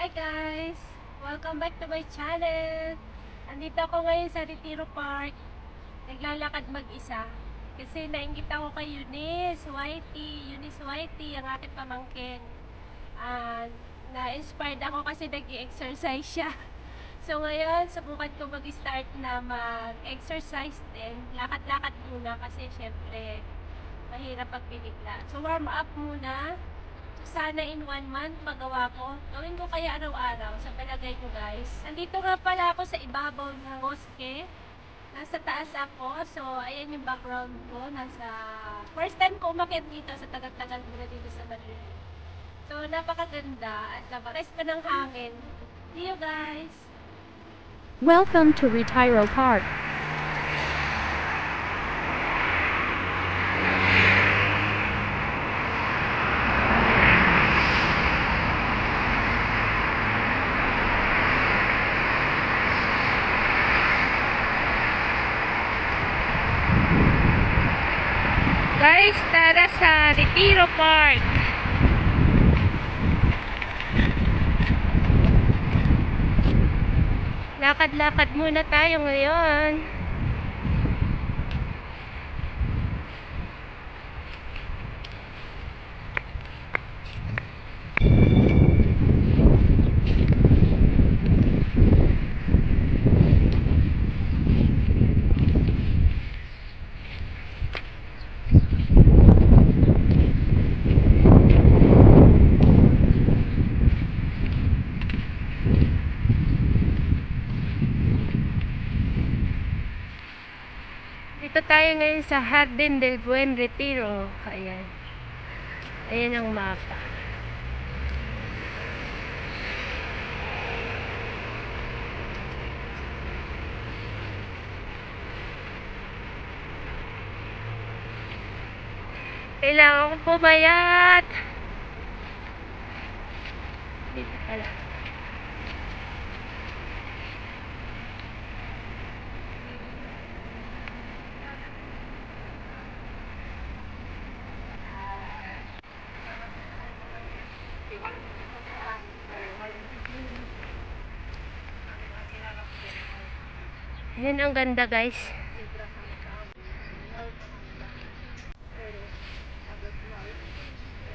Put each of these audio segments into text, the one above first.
Hi guys! Welcome back to my channel! Andito ako ngayon sa Retiro Park. Naglalakad mag-isa. Kasi nainggit ako kay Eunice Whitey, ang aking pamangkin. Na-inspired ako kasi nag-exercise siya. So ngayon, subukan ko mag-start na mag-exercise din. Lakad-lakad muna kasi syempre mahirap pag binigla. So warm up muna. Sana in 1 month magawa ko. Gawin ko kaya araw-araw sa palagay ko guys. Andito nga pala ako sa ibabaw ng bosque. Nasa taas ako. So, ayan yung background ko. First time ko umakyat dito sa tagal-tagal muna dito sa Madrid. So, napakaganda at napares pa ng hangin. See you guys! Welcome to Retiro Park. Guys, tara sa Retiro Park. Lakad-lakad muna tayo ngayon. Dito tayo ngayon sa Jardín del Buen Retiro. Ayan. Ayan ang mapa. Kailangan ko pumayat. Dito pala. Ayan ang ganda guys.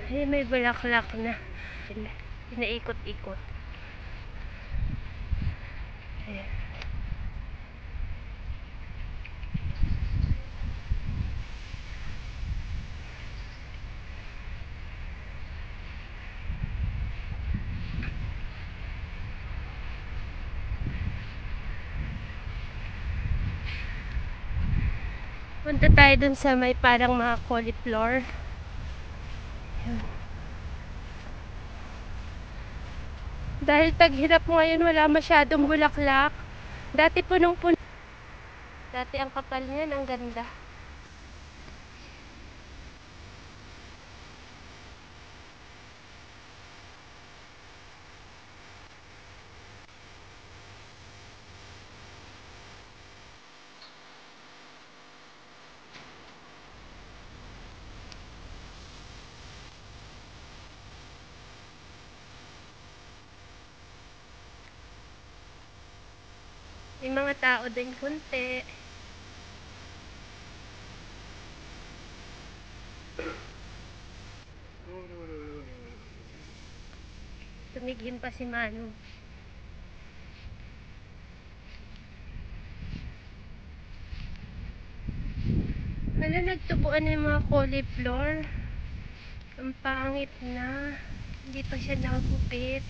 Ayan, may bulaklak na. Pinaikot-ikot. Ayan. Punta tayo dun sa may parang mga cauliflower. Ayan. Dahil taghirap ngayon, wala masyadong bulaklak. Dati punong-puno. Dati ang kapal niyan, ang ganda. May mga tao din kunti. Tumighin pa si Manu. Hala, nagtubuan na yung mga cauliflower. Ang pangit na. Hindi pa siya nakagupit.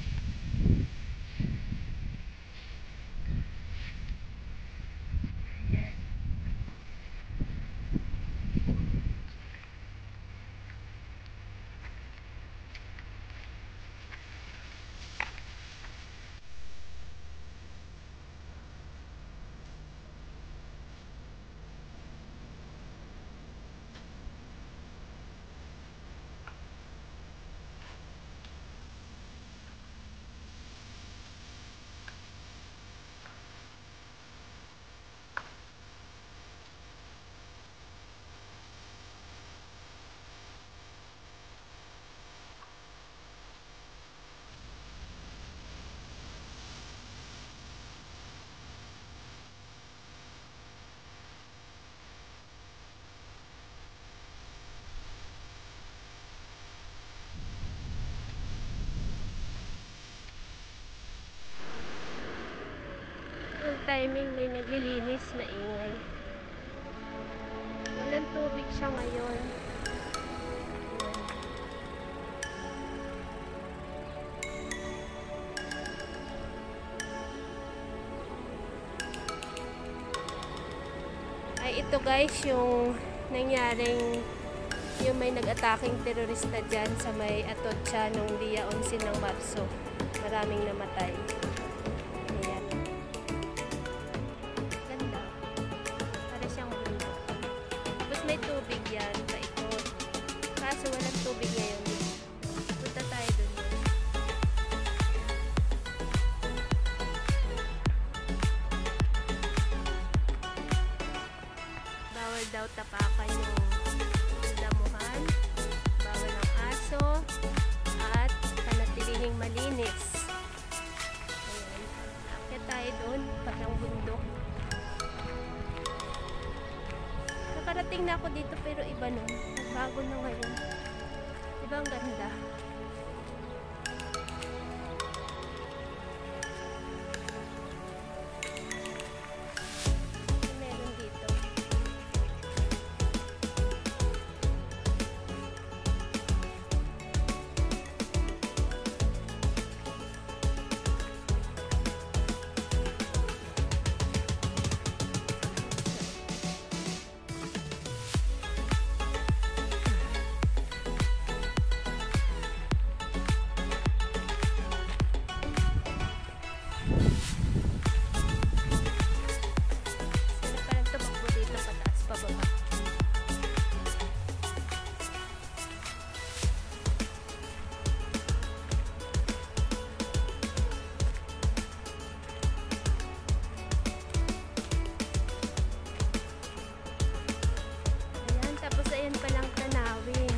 timing may naglilinis na ingay. Walang tubig siya ngayon. Ay, ito guys, yung nangyaring yung may nag-ataking terorista dyan sa may Atocha nung dia 11 ng Marso. Maraming namatay. Ayan. Ganda. Para siyang mundo. Tapos may tubig yan sa ikot. Kaso walang tubig ngayon. Punta tayo dun. Bawal daw tapakan yung damuhan, bawal ang aso, at panatilihing malinis. Ayan. Akit tayo doon, parang bundok. Nakarating na ako dito pero iba nun. Bago na ngayon. Diba ang ganda? Meron dito. Parang tumakbo dito pataas pababa. Ayan, tapos ayan palang tanawin.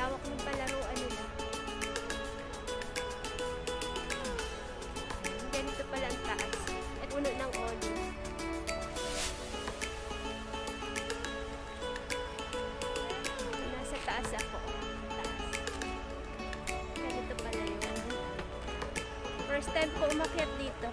Lawak ng palaruan nila. Ganito pala ang taas. At puno ng olo. Nasa taas ako. Taas. Ganito pala yun. First time ko umakyat dito.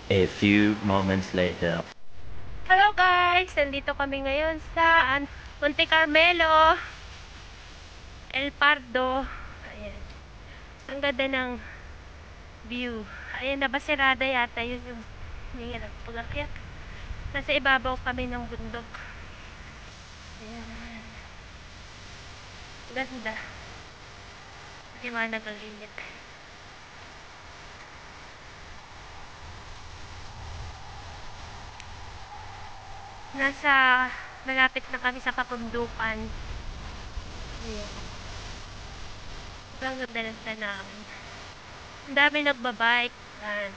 A few moments later. Hello guys! Nandito kami ngayon sa Monte Carmelo, El Pardo. Ayan. Ang ganda ng view. Ayan, nabasirada yata yun yung hirap pag-akyat. Nasa ibabaw kami ng bundok. Ayan. Ganda. Liwanag ang init. Malapit na kami sa kabundukan. Ayan. Ang ganda ng tanawin. Ang dami nagbabike. Ayan.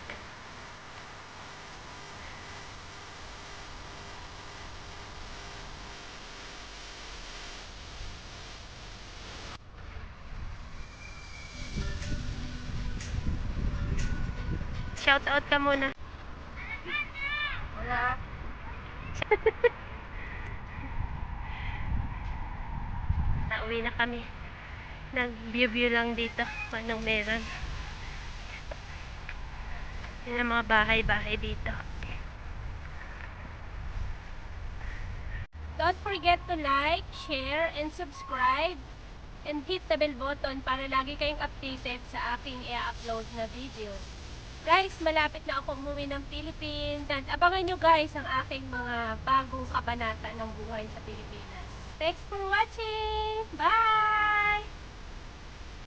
Shout out ka muna. Wala. Nauwi na kami. Nag-view lang dito. Anong meron. Yan ang mga bahay-bahay dito. Don't forget to like, share, and subscribe. And hit the bell button para lagi kayong updated sa aking i-upload na video. Guys, malapit na ako umuwi ng Philippines. And abangan nyo guys ang aking mga bagong kabanata ng buhay sa Pilipinas. Thanks for watching! Bye!